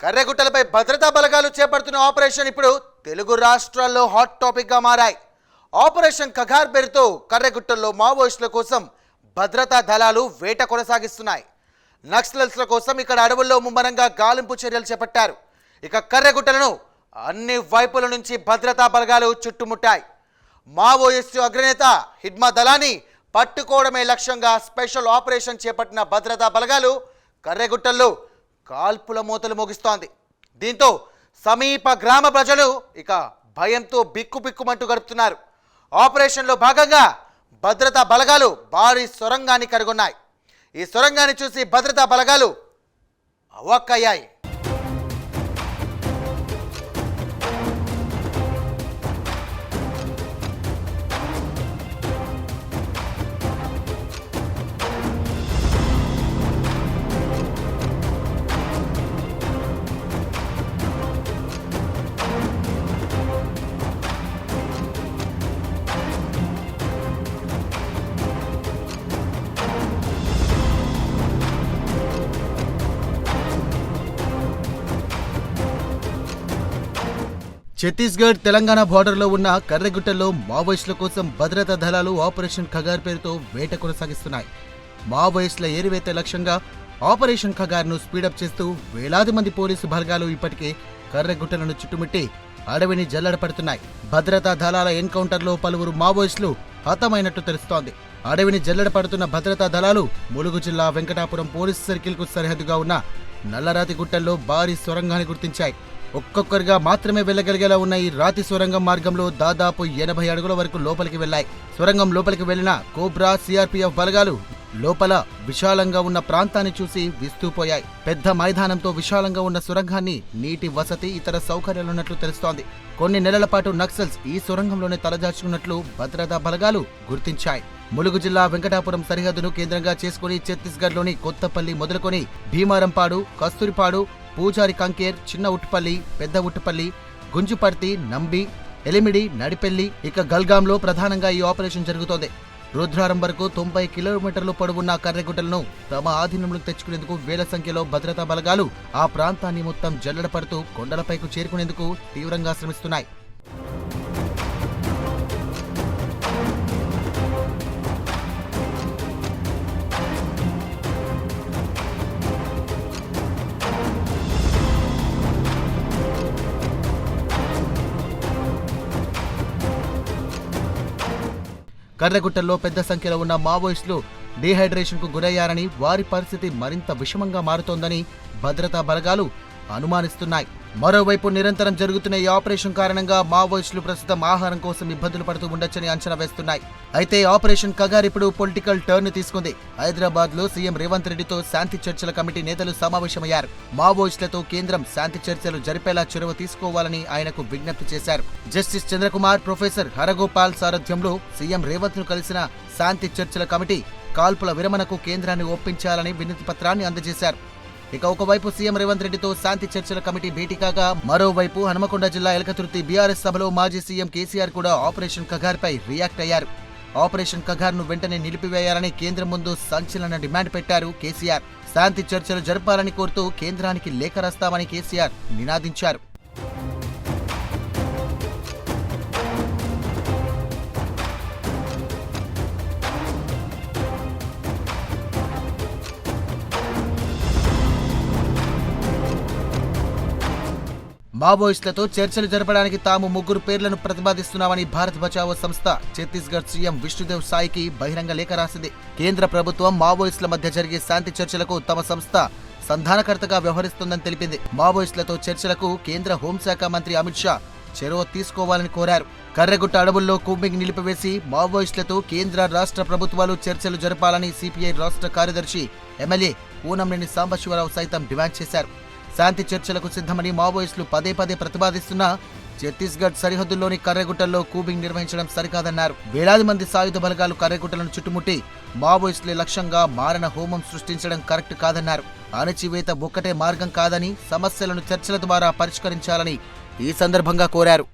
కర్రెగుట్టలపై భద్రతా బలగాలు చేపడుతున్న ఆపరేషన్ ఇప్పుడు తెలుగు రాష్ట్రాల్లో హాట్ టాపిక్ గా మారాయి. ఆపరేషన్ కగార్ పేరుతో కర్రెగుట్టల్లో మావోయిస్టుల కోసం భద్రతా దళాలు వేట కొనసాగిస్తున్నాయి. నక్సలైట్ల కోసం ఇక్కడ అడవుల్లో ముమ్మరంగా గాలింపు చర్యలు చేపట్టారు. ఇక కర్రెగుట్టలను అన్ని వైపుల నుంచి భద్రతా బలగాలు చుట్టుముట్టాయి. మావోయిస్టు అగ్రనేత హిడ్మా దళాన్ని పట్టుకోవడమే లక్ష్యంగా స్పెషల్ ఆపరేషన్ చేపట్టిన భద్రతా బలగాలు కర్రెగుట్టల్లో కాల్పుల మూతలు మోగిస్తోంది. దీంతో సమీప గ్రామ ప్రజలు ఇక భయంతో బిక్కుబిక్కుమంటూ గడుపుతున్నారు. ఆపరేషన్లో భాగంగా భద్రతా బలగాలు భారీ సొరంగాన్ని కనుగొన్నాయి. ఈ సొరంగాన్ని చూసి భద్రతా బలగాలు అవాక్కయ్యాయి. ఛత్తీస్గఢ్ తెలంగాణ బార్డర్లో ఉన్న కర్రెగుట్టల్లో మావోయిస్టుల కోసం భద్రతా దళాలు ఆపరేషన్ ఖగార్ పేరుతో వేట కొనసాగిస్తున్నాయి. మావోయిస్టుల ఏరివేత లక్ష్యంగా ఆపరేషన్ ఖగార్ను స్పీడప్ చేస్తూ వేలాది మంది పోలీసు బలగాలు ఇప్పటికే కర్రెగుట్టలను చుట్టుముట్టి అడవిని జల్లెడపడుతున్నాయి. భద్రతా దళాల ఎన్కౌంటర్లో పలువురు మావోయిస్టులు హతమైనట్టు తెలుస్తోంది. అడవిని జల్లెడపడుతున్న భద్రతా దళాలు ములుగు జిల్లా వెంకటాపురం పోలీసు సర్కిల్కు సరిహద్దుగా ఉన్న నల్లరాతి గుట్టల్లో భారీ సొరంగాన్ని గుర్తించాయి. ఒక్కొక్కరిగా మాత్రమే వెళ్లగలిగేలా ఉన్న ఈ రాతి సొరంగం మార్గంలో దాదాపు 80 అడుగుల వరకు లోపలికి వెళ్లాయి. సొరంగం లోపలికి వెళ్లిన కోబ్రా సిఆర్పీఎఫ్ బలగాలు లోపల విశాలంగా ఉన్న ప్రాంతాన్ని చూసి విస్తూపోయాయి. పెద్ద మైదానంతో విశాలంగా ఉన్న సొరంగాన్ని నీటి వసతి ఇతర సౌకర్యాలున్నట్లు తెలుస్తోంది. కొన్ని నెలల పాటు నక్సల్స్ ఈ సొరంగంలోనే తలదాచుకున్నట్లు భద్రతా బలగాలు గుర్తించాయి. ములుగు జిల్లా వెంకటాపురం సరిహద్దును కేంద్రంగా చేసుకుని ఛత్తీస్గఢ్లోని కొత్తపల్లి మొదలుకొని భీమారంపాడు, కస్తూరిపాడు, పూజారి కంకేర్, చిన్న ఉట్టుపల్లి, పెద్ద ఉట్టుపల్లి, గుంజుపర్తి, నంబి, ఎలిమిడి, నడిపెల్లి ఇక గల్గాంలో ప్రధానంగా ఈ ఆపరేషన్ జరుగుతోంది. రుద్రారం వరకు 90 కిలోమీటర్లు పొడవున్న కర్రెగుట్టలను తమ ఆధీనంలోకి తెచ్చుకునేందుకు వేల సంఖ్యలో భద్రతా బలగాలు ఆ ప్రాంతాన్ని మొత్తం జల్లెడపడుతూ కొండలపైకు చేరుకునేందుకు తీవ్రంగా శ్రమిస్తున్నాయి. కర్రెగుట్టల్లో పెద్ద సంఖ్యలో ఉన్న మావోయిస్టులు డీహైడ్రేషన్కు గురయ్యారని, వారి పరిస్థితి మరింత విషమంగా మారుతోందని భద్రతా బలగాలు అనుమానిస్తున్నాయి. మరోవైపు నిరంతరం జరుగుతున్న ఈ ఆపరేషన్ కారణంగా మావోయిస్టులు ప్రస్తుతం ఆహారం కోసం ఇబ్బందులు పడుతూ ఉండొచ్చని అంచనా వేస్తున్నాయి. అయితే ఆపరేషన్ కగార్ ఇప్పుడు పొలిటికల్ టర్న్ తీసుకుంది. హైదరాబాద్ లో సీఎం రేవంత్ రెడ్డితో శాంతి చర్చల కమిటీ నేతలు సమావేశమయ్యారు. మావోయిస్టులతో కేంద్రం శాంతి చర్చలు జరిపేలా చొరవ తీసుకోవాలని ఆయనకు విజ్ఞప్తి చేశారు. జస్టిస్ చంద్రకుమార్, ప్రొఫెసర్ హరగోపాల్ సారథ్యంలో సీఎం రేవంత్ ను కలిసిన శాంతి చర్చల కమిటీ కాల్పుల విరమణకు కేంద్రాన్ని ఒప్పించాలని వినతి పత్రాన్ని అందజేశారు. ఇక ఒకవైపు సీఎం రేవంత్ రెడ్డితో శాంతి చర్చల కమిటీ భేటీ కాగా, మరోవైపు హనుమకొండ జిల్లా ఎలకతుర్తి బీఆర్ఎస్ సభలో మాజీ సీఎం కేసీఆర్ కూడా ఆపరేషన్ కగార్ పై రియాక్ట్ అయ్యారు. ఆపరేషన్ కగార్ ను వెంటనే నిలిపివేయాలని కేంద్రం ముందు సంచలన డిమాండ్ పెట్టారు కేసీఆర్. శాంతి చర్చలు జరపాలని కోరుతూ కేంద్రానికి లేఖ రాస్తామని కేసీఆర్ నినాదించారు. మావోయిస్టులతో చర్చలు జరపడానికి తాము 3 పేర్లను ప్రతిపాదిస్తున్నామని భారత్ బచావో సంస్థ ఛత్తీస్గఢ్ సీఎం విష్ణుదేవ్ సాయికి బహిరంగ లేఖ రాసింది. కేంద్ర ప్రభుత్వం మావోయిస్టుల మధ్య జరిగే శాంతి చర్చలకు తమ సంస్థ సంధానకర్తగా వ్యవహరిస్తుందని తెలిపింది. మావోయిస్టులతో చర్చలకు కేంద్ర హోంశాఖ మంత్రి అమిత్ షా చొరవ తీసుకోవాలని కోరారు. కర్రెగుట్ట అడవుల్లో కూంబింగ్ నిలిపివేసి మావోయిస్టులతో కేంద్ర రాష్ట్ర ప్రభుత్వాలు చర్చలు జరపాలని సిపిఐ రాష్ట్ర కార్యదర్శి ఎమ్మెల్యే పూనంనేని సాంబశివరావు సైతం డిమాండ్ చేశారు. శాంతి చర్చలకు సిద్ధమని మావోయిస్టులు పదే పదే ప్రతిపాదిస్తున్నా ఛత్తీస్గఢ్ సరిహద్దుల్లోని కర్రెగుట్టల్లో కూంబింగ్ నిర్వహించడం సరికాదన్నారు. వేలాది మంది సాయుధ బలగాలు కర్రెగుట్టలను చుట్టుముట్టి మావోయిస్టుల లక్ష్యంగా మారణ హోమం సృష్టించడం కరెక్ట్ కాదన్నారు. అణచివేత ఒక్కటే మార్గం కాదని, సమస్యలను చర్చల ద్వారా పరిష్కరించాలని ఈ సందర్భంగా కోరారు.